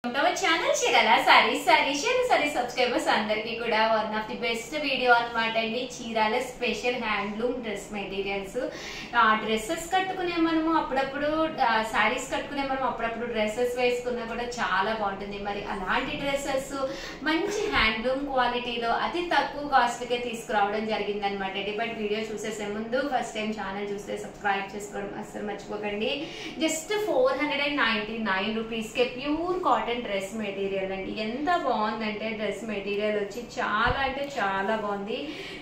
our channel Chirala Sarees subscribers అందరికీ కూడా one of the best video అన్నమాట అండి. Chirala special handloom dress materials. Dresses కట్టుకునే మనము అప్పుడప్పుడు సారీస్ కట్టుకునే మనం అప్పుడప్పుడు డ్రెస్సెస్ వేసుకున్నా కూడా చాలా బాగుంటుంది. మరి అలాంటి డ్రెస్సెస్ మంచి హ్యాండ్లూమ్ క్వాలిటీలో అతి తక్కువ కాస్ట్ కే తీసుకురావడం జరిగింది అనమాట అండి. బట్ వీడియో చూసేసే ముందు ఫస్ట్ టైం ఛానల్ చూస్తే సబ్స్క్రైబ్ చేసుకోవడం అస్సలు మర్చిపోకండి. జస్ట్ 499 రూపీస్ కే ప్యూర్ కాటన్ డ్రెస్ మెటీరియల్ అండి. ఎంత బాగుందంటే డ్రెస్ మెటీరియల్ వచ్చి చాలా అంటే చాలా బాగుంది.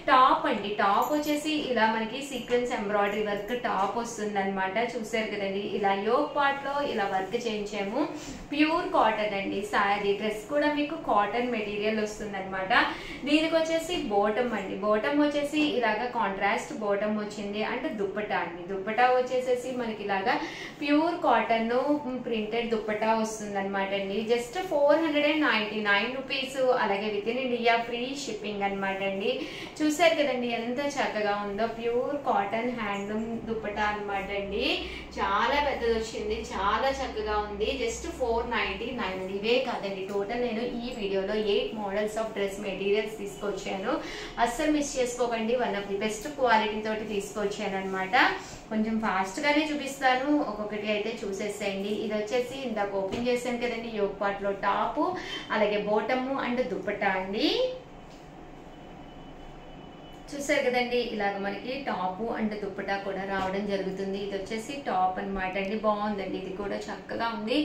టాప్ అండి, టాప్ వచ్చేసి ఇలా మనకి సీక్వెన్స్ ఎంబ్రాయిడరీ వర్క్ టాప్ వస్తుంది అనమాట. చూసారు కదండి, ఇలా యోక్ పార్ట్ లో ఇలా వర్క్ చేయించాము. ప్యూర్ కాటన్ అండి. సారీ డ్రెస్ కూడా మీకు కాటన్ మెటీరియల్ వస్తుంది అనమాట. దీనికి వచ్చేసి బోటమ్ అండి, బోటమ్ వచ్చేసి ఇలాగా కాంట్రాస్ట్ బోటమ్ వచ్చింది. అంటే దుప్పటా అండి, దుప్పటా వచ్చేసేసి మనకి ఇలాగా ప్యూర్ కాటన్ ప్రింటెడ్ దుప్పటా వస్తుంది అనమాట అండి. Just 499 rupees. అలాగే within India free shipping అనమాట అండి. చూసారు కదండి ఎంత చక్కగా ఉందో. ప్యూర్ కాటన్ హ్యాండ్లూమ్ దుప్పటా అనమాట అండి. చాలా పెద్దది వచ్చింది, చాలా చక్కగా ఉంది. జస్ట్ 499. ఇవే కాదండి, టోటల్ నేను ఈ వీడియోలో 8 మోడల్స్ ఆఫ్ డ్రెస్ మెటీరియల్స్ తీసుకొచ్చాను. అస్సలు మిస్ చేసుకోకండి. One of the best quality తోటి తీసుకొచ్చాను అనమాట. కొంచెం ఫాస్ట్ గానే చూపిస్తాను, ఒక్కొక్కటి అయితే చూసేసేయండి. ఇది వచ్చేసి ఇందాక ఓపెన్ చేశాను కదండి, యోక్ పార్ట్ లో టాప్, అలాగే బోటము అండ్ దుప్పట్టా అండి. చూసారు కదండి, ఇలాగ మనకి టాప్ అండ్ దుప్పటా కూడా రావడం జరుగుతుంది. ఇది వచ్చేసి టాప్ అనమాట అండి. బాగుందండి, ఇది కూడా చక్కగా ఉంది.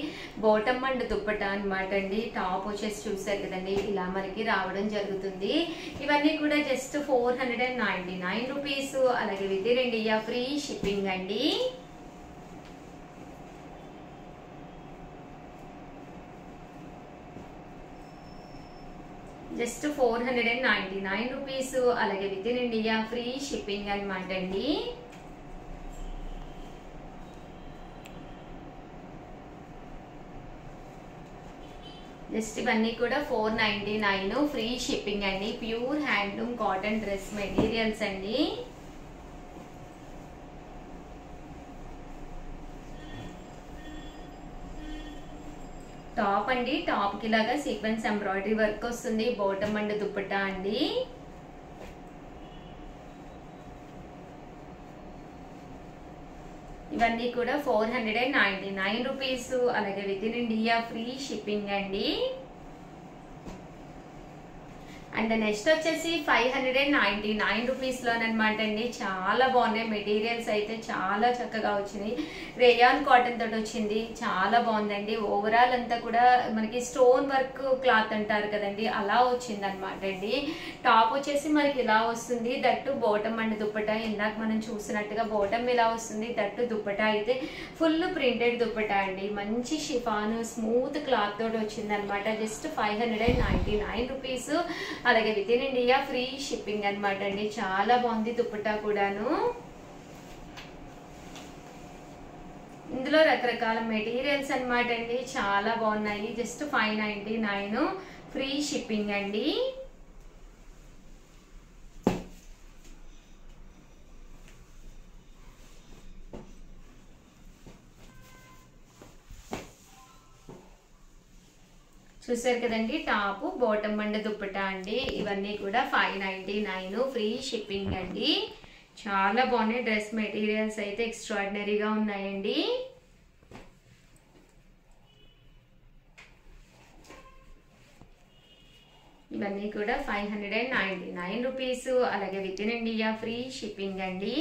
బోటమ్ అండ్ దుప్పటా అనమాట అండి. టాప్ వచ్చేసి చూసారు కదండి, ఇలా మనకి రావడం జరుగుతుంది. ఇవన్నీ కూడా జస్ట్ 499 రూపీస్. అలాగే within India free shipping అండి. Just 499 rupees. అలాగే within India free shipping అనమాట అండి. జస్ట్ ఇవన్నీ కూడా 499 ఫ్రీ షిప్పింగ్ అండి. Pure handloom cotton dress materials అండి. టాప్ అండి, టాప్ కి లాగా సీక్వెన్స్ ఎంబ్రాయిడరీ వర్క్ వస్తుంది. బాటమ్ అండ్ దుప్పటా అండి. ఇవన్నీ కూడా 499 రూపీస్. అలాగే within India free shipping అండి. అండ్ నెక్స్ట్ వచ్చేసి 599 రూపీస్ లోనమాట అండి. చాలా బాగున్నాయి మెటీరియల్స్, అయితే చాలా చక్కగా వచ్చినాయి. రేయాన్ కాటన్ తోటి వచ్చింది, చాలా బాగుందండి. ఓవరాల్ అంతా కూడా మనకి స్టోన్ వర్క్ క్లాత్ అంటారు కదండి, అలా వచ్చింది అనమాట అండి. టాప్ వచ్చేసి మనకి ఇలా వస్తుంది. దట్టు బోటమ్ అండ్ దుప్పటా ఇందాక మనం చూసినట్టుగా బోటమ్ ఇలా వస్తుంది. దట్టు దుప్పటా అయితే ఫుల్ ప్రింటెడ్ దుప్పటా అండి. మంచి షిఫాన్ స్మూత్ క్లాత్ తోటి వచ్చింది అనమాట. Just 599 rupees. అలాగే within India free shipping అనమాట అండి. చాలా బాగుంది దుప్పటా కూడాను. ఇందులో రకరకాల మెటీరియల్స్ అనమాట అండి, చాలా బాగున్నాయి. జస్ట్ 599 ఫ్రీ షిప్పింగ్ అండి. చూసారు కదండి, టాప్ బాటమ్ అండ్ దుప్పటా అండి. ఇవన్నీ కూడా 599 ఫ్రీ షిప్పింగ్ అండి. చాలా బాగున్నాయి డ్రెస్ మెటీరియల్స్ అయితే, ఎక్స్ట్రాడినరీగా ఉన్నాయండి. ఇవన్నీ కూడా 599 రూపీస్. అలాగే within India free shipping అండి.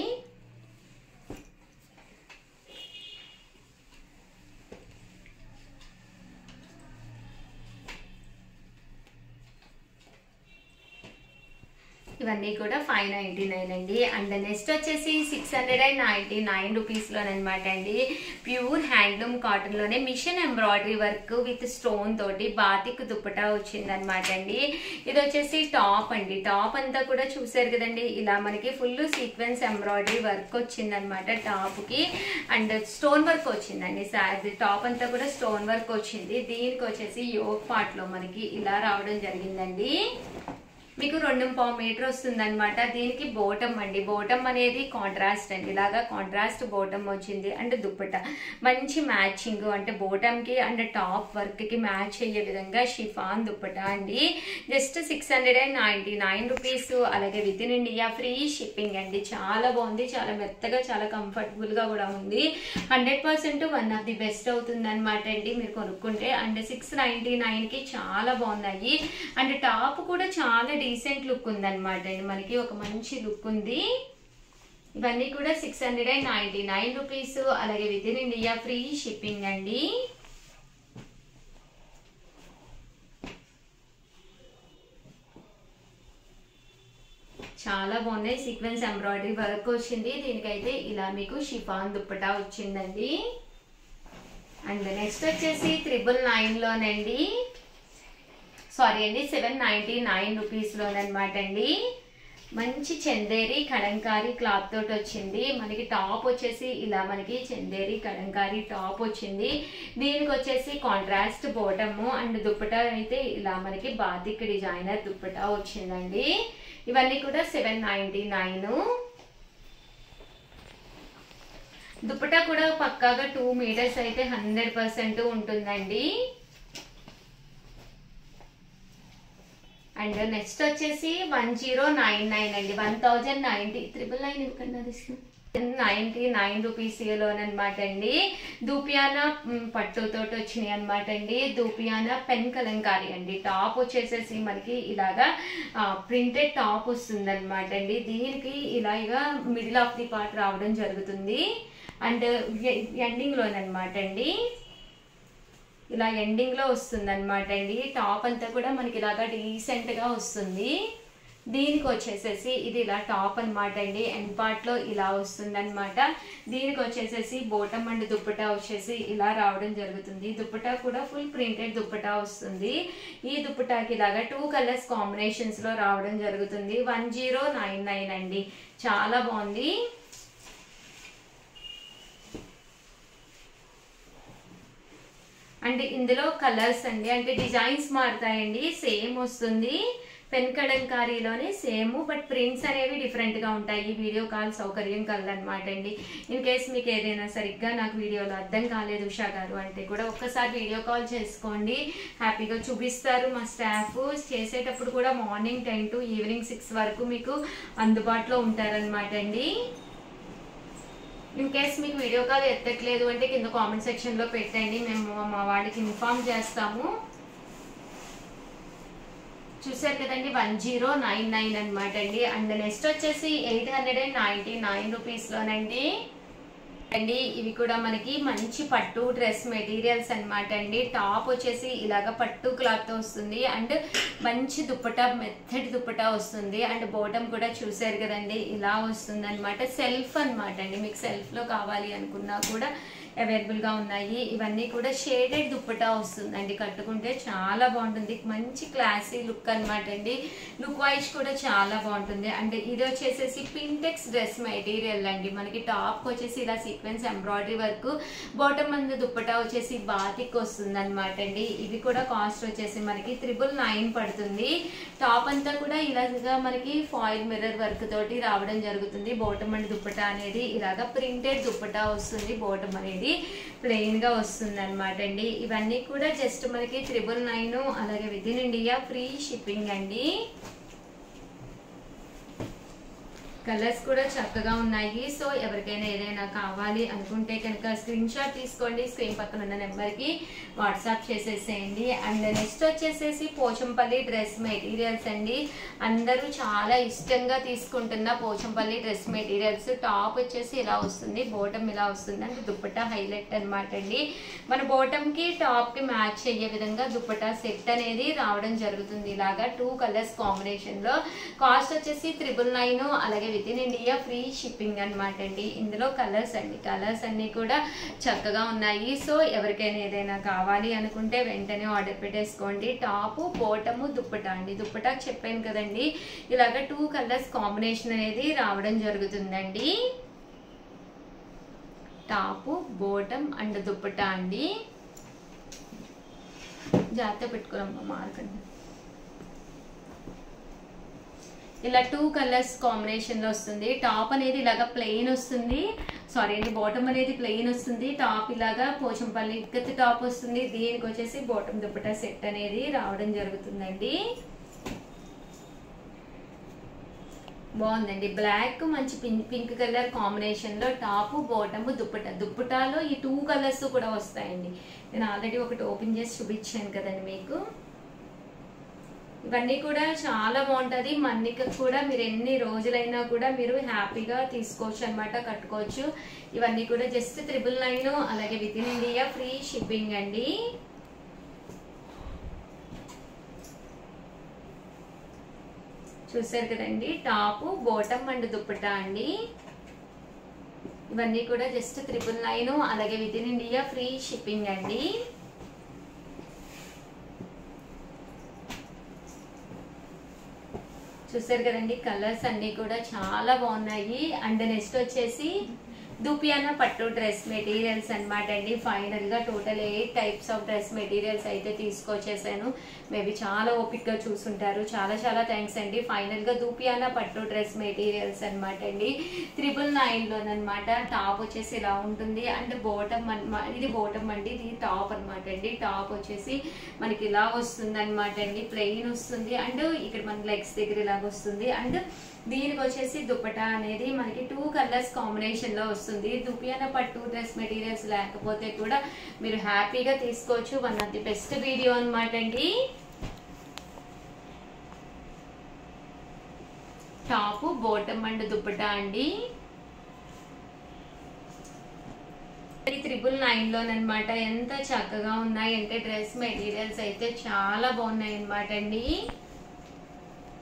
ఇవన్నీ కూడా 599 అండి. అండ్ నెక్స్ట్ వచ్చేసి 699 రూపీస్ లోనమాట అండి. ప్యూర్ హ్యాండ్లూమ్ కాటన్ లోనే machine embroidery work with stone తోటి బాతిక్ దుప్పటా వచ్చింది అనమాట అండి. ఇది వచ్చేసి టాప్ అండి. టాప్ అంతా కూడా చూసారు కదండి, ఇలా మనకి ఫుల్ సీక్వెన్స్ ఎంబ్రాయిడరీ వర్క్ వచ్చింది అనమాట టాప్ కి. అండ్ స్టోన్ వర్క్ వచ్చిందండి. టాప్ అంతా కూడా స్టోన్ వర్క్ వచ్చింది. దీనికి వచ్చేసి యోక్ పార్ట్ లో మనకి ఇలా రావడం జరిగిందండి. మీకు 2.5 మీటర్ వస్తుంది అనమాట. దీనికి బోటమ్ అండి, బోటమ్ అనేది కాంట్రాస్ట్ అండి, ఇలాగా కాంట్రాస్ట్ బోటమ్ వచ్చింది. అండ్ దుప్పట మంచి మ్యాచింగ్, అంటే బోటమ్ కి అండ్ టాప్ వర్క్ కి మ్యాచ్ అయ్యే విధంగా షిఫాన్ దుప్పట అండి. Just 699 rupees. అలాగే within India free shipping అండి. చాలా బాగుంది, చాలా మెత్తగా, చాలా కంఫర్టబుల్ గా కూడా ఉంది. 100% వన్ ఆఫ్ ది బెస్ట్ అవుతుంది అనమాట అండి మీరు కొనుక్కుంటే. అండ్ 699 కి చాలా బాగున్నాయి. అండ్ టాప్ కూడా చాలా డీసెంట్ లుక్ ఉందన్నమాట అండి, మనకి ఒక మంచి లుక్ ఉంది. ఇవన్నీ కూడా 699 రూపీస్. అలాగే within India free shipping అండి. చాలా బాగున్నాయి, సీక్వెన్స్ ఎంబ్రాయిడరీ వర్క్ వచ్చింది. దీనికైతే ఇలా మీకు షిఫాన్ దుప్పటా వచ్చిందండి. అండ్ నెక్స్ట్ వచ్చేసి 999 లోనండి, సారీ అండి 799 రూపీస్ లోనమాట అండి. మంచి చందేరి కలంకారీ క్లాత్ తోటి వచ్చింది. మనకి టాప్ వచ్చేసి ఇలా మనకి చందేరి కలంకారీ టాప్ వచ్చింది. దీనికి వచ్చేసి కాంట్రాస్ట్ బాటమ్ అండ్ దుప్పటా అయితే ఇలా మనకి బాతిక్ డిజైనర్ దుప్పటా వచ్చిందండి. ఇవన్నీ కూడా 799. దుప్పటా కూడా పక్కాగా 2 మీటర్స్ అయితే 100% ఉంటుందండి. అండ్ నెక్స్ట్ వచ్చేసి 1099 అండి, 1090 999 ఎందుకన్నా 99 రూపీస్ లోనమాట అండి. దూపియానా పట్టుతోటి వచ్చినాయి అనమాట అండి. దూపియానా పెన్ కలంకారీ అండి. టాప్ వచ్చేసేసి మనకి ఇలాగా ప్రింటెడ్ టాప్ వస్తుంది అనమాట అండి. దీనికి ఇలాగా మిడిల్ ఆఫ్ ది పార్ట్ రావడం జరుగుతుంది. అండ్ ఎండింగ్ లోనమాట అండి, ఇలా ఎండింగ్ లో వస్తుంది అనమాట అండి. టాప్ అంతా కూడా మనకి ఇలాగా డీసెంట్ గా వస్తుంది. దీనికి వచ్చేసేసి ఇది ఇలా టాప్ అనమాట అండి. ఎండ్ పార్ట్ లో ఇలా వస్తుంది అనమాట. దీనికి వచ్చేసేసి బోటమ్ అండ్ దుప్పటా వచ్చేసి ఇలా రావడం జరుగుతుంది. దుప్పటా కూడా ఫుల్ ప్రింటెడ్ దుప్పటా వస్తుంది. ఈ దుప్పటాకి ఇలాగా 2 కలర్స్ కాంబినేషన్స్ లో రావడం జరుగుతుంది. 1099 అండి, చాలా బాగుంది. అండ్ ఇందులో కలర్స్ అండి, అంటే డిజైన్స్ మారుతాయండి. సేమ్ వస్తుంది పెన్ కలంకారీలోనే సేమ్, బట్ ప్రింట్స్ అనేవి డిఫరెంట్ గా ఉంటాయి. వీడియో కాల్ సౌకర్యం కలదనమాట అండి. ఇన్ కేస్ మీకు ఏదైనా సరిగ్గా నాకు వీడియోలో అర్థం కాలేదు ఉషా గారు అంటే కూడా ఒక్కసారి వీడియో కాల్ చేసుకోండి, హ్యాపీగా చూపిస్తారు మా స్టాఫ్. చేసేటప్పుడు కూడా మార్నింగ్ 10 to ఈవినింగ్ 6 వరకు మీకు అందుబాటులో ఉంటారనమాట అండి. ఇన్ కేస్ మీకు వీడియో కాల్ ఎత్తట్లేదు అంటే కింద కామెంట్ సెక్షన్ లో పెట్టండి, మేము మా వాళ్ళకి ఇన్ఫార్మ్ చేస్తాము. చూసారు కదండి 1099 అనమాట అండి. అండ్ నెక్స్ట్ వచ్చేసి 899 రూపీస్ లోనండి అండి. ఇవి కూడా మనకి మంచి పట్టు డ్రెస్ మెటీరియల్స్ అనమాట అండి. టాప్ వచ్చేసి ఇలాగ పట్టు క్లాత్ తో వస్తుంది. అండ్ మంచి దుప్పటా, మెత్తటి దుప్పటా వస్తుంది. అండ్ బాటమ్ కూడా చూసారు కదండి ఇలా వస్తుంది అనమాట. సెల్ఫ్ అనమాట అండి, మీకు సెల్ఫ్ లో కావాలి అనుకున్నా కూడా అవైలబుల్ గా ఉన్నాయి. ఇవన్నీ కూడా షేడెడ్ దుప్పటా వస్తుందండి, కట్టుకుంటే చాలా బాగుంటుంది. మంచి క్లాసీ లుక్ అనమాట అండి. లుక్ వైజ్ కూడా చాలా బాగుంటుంది. అండ్ ఇది వచ్చేసేసి పింటెక్స్ డ్రెస్ మెటీరియల్ అండి. మనకి టాప్ వచ్చేసి ఇలా sequence embroidery work, bottom and dupatta వచ్చేసి బాతిక్ వస్తుంది అనమాట అండి. ఇది కూడా కాస్ట్ వచ్చేసి మనకి 999 పడుతుంది. టాప్ అంతా కూడా ఇలాగా మనకి ఫాయిల్ మిర్రర్ వర్క్ తోటి రావడం జరుగుతుంది. బాటమ్ అండ్ దుప్పటా అనేది ఇలాగా ప్రింటెడ్ దుప్పటా వస్తుంది. బాటమ్ అనేది ప్లెయిన్ గా వస్తుంది అనమాట అండి. ఇవన్నీ కూడా జస్ట్ మనకి 999, అలాగే within India free shipping అండి. కలర్స్ కూడా చక్కగా ఉన్నాయి. సో ఎవరికైనా ఏదైనా కావాలి అనుకుంటే కనుక స్క్రీన్ షాట్ తీసుకోండి, స్క్రీన్ పక్కన ఉన్న నెంబర్కి వాట్సాప్ చేసేసేయండి. అండ్ నెక్స్ట్ వచ్చేసేసి పోచంపల్లి డ్రెస్ మెటీరియల్స్ అండి. అందరూ చాలా ఇష్టంగా తీసుకుంటున్న పోచంపల్లి డ్రెస్ మెటీరియల్స్. టాప్ వచ్చేసి ఇలా వస్తుంది, బాటమ్ ఇలా వస్తుంది. అంటే దుప్పటా హైలైట్ అనమాట అండి. మన బాటమ్కి టాప్కి మ్యాచ్ అయ్యే విధంగా దుప్పటా సెట్ అనేది రావడం జరుగుతుంది. ఇలాగా 2 కలర్స్ కాంబినేషన్లో. కాస్ట్ వచ్చేసి 999, అలాగే within India free shipping అనమాట అండి. ఇందులో కలర్స్ అండి, కలర్స్ అన్ని కూడా చక్కగా ఉన్నాయి. సో ఎవరికైనా ఏదైనా కావాలి అనుకుంటే వెంటనే ఆర్డర్ పెట్టేసుకోండి. టాప్, బాటము, దుప్పటా అండి. దుప్పటా చెప్పాను కదండి, ఇలాగ 2 కలర్స్ కాంబినేషన్ అనేది రావడం జరుగుతుందండి. టాప్, బాటమ్ అండ్ దుప్పటా అండి. జాగ్రత్త పెట్టుకోరమ్మా మార్కండి. ఇలా 2 కలర్స్ కాంబినేషన్ లో వస్తుంది. టాప్ అనేది ఇలాగా ప్లెయిన్ వస్తుంది, సారీ అండి బాటమ్ అనేది ప్లెయిన్ వస్తుంది, టాప్ ఇలాగా పోచంపల్లి ఇక్కత్ టాప్ వస్తుంది. దీనికి వచ్చేసి బాటమ్ దుపట్టా సెట్ అనేది రావడం జరుగుతుందండి. బాగుందండి. బ్లాక్ మంచి పింక్ కలర్ కాంబినేషన్ లో టాప్ బాటమ్ దుప్పటాలో ఈ 2 కలర్స్ కూడా వస్తాయండి. నేను ఆల్రెడీ ఒకటి ఓపెన్ చేసి చూపించాను కదండి మీకు. ఇవన్నీ కూడా చాలా బాగుంటది. మన్నిక కూడా మీరు ఎన్ని రోజులైనా కూడా మీరు హ్యాపీగా తీసుకోవచ్చు అనమాట, కట్టుకోవచ్చు. ఇవన్నీ కూడా జస్ట్ 999, అలాగే within India free shipping అండి. చూసారు కదండి, టాప్ బాటమ్ అండ్ దుప్పటా అండి. ఇవన్నీ కూడా జస్ట్ 999, అలాగే within India free shipping అండి. చూసారు కదండి, కలర్స్ అన్ని కూడా చాలా బాగున్నాయి. అండ్ నెక్స్ట్ వచ్చేసి దుపియానా పట్టు డ్రెస్ మెటీరియల్స్ అనమాట అండి. ఫైనల్ గా total 8 types of dress materials అయితే తీసుకొచ్చేసాను. మేబీ చాలా ఓపిక్ గా చూసుంటారు. చాలా చాలా థ్యాంక్స్ అండి. ఫైనల్ గా దుపియానా పట్టు డ్రెస్ మెటీరియల్స్ అనమాట అండి. 999 లోనమాట. టాప్ వచ్చేసి ఇలా ఉంటుంది. అండ్ బాటమ్ ఇది బాటమ్ అండి, ఇది టాప్ అనమాట అండి. టాప్ వచ్చేసి మనకి ఇలా వస్తుంది అనమాట అండి, ప్లెయిన్ వస్తుంది. అండ్ ఇక్కడ మన లెగ్స్ దగ్గర ఇలాగ వస్తుంది. అండ్ దీనికి వచ్చేసి దుపట్టా అనేది మనకి 2 కలర్స్ కాంబినేషన్ లో వస్తుంది. దుపియానా పట్టు డ్రెస్ మెటీరియల్స్ లేకపోతే కూడా మీరు హ్యాపీగా తీసుకోవచ్చు. One of the best video అనమాట అండి. టాప్ బాటమ్ అండ్ దుపట్టా అండి. 999 లోనమాట. ఎంత చక్కగా ఉన్నాయి అంటే డ్రెస్ మెటీరియల్స్ అయితే చాలా బాగున్నాయి అనమాట అండి.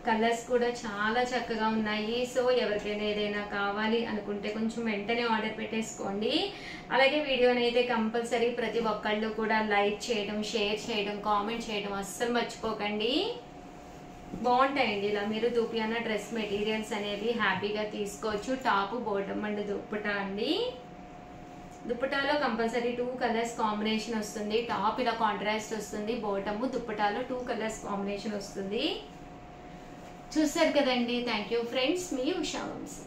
కలర్స్ కూడా చాలా చక్కగా ఉన్నాయి. సో ఎవరికైనా ఏదైనా కావాలి అనుకుంటే కొంచెం వెంటనే ఆర్డర్ పెట్టేసుకోండి. అలాగే వీడియోని అయితే కంపల్సరీ ప్రతి ఒక్కళ్ళు కూడా లైక్ చేయడం, షేర్ చేయడం, కామెంట్ చేయడం అస్సలు మర్చిపోకండి. బాగుంటాయండి. ఇలా మీరు దుపియానా డ్రెస్ మెటీరియల్స్ అనేవి హ్యాపీగా తీసుకోవచ్చు. టాప్ బాటమ్ అండ్ దుప్పటా అండి. దుప్పటాలో కంపల్సరీ 2 కలర్స్ కాంబినేషన్ వస్తుంది. టాప్ ఇలా కాంట్రాస్ట్ వస్తుంది, బాటమ్ దుప్పటాలో 2 కలర్స్ కాంబినేషన్ వస్తుంది. చూసారు కదండి. థ్యాంక్ యూ ఫ్రెండ్స్, మీ ఉషా వంశీ.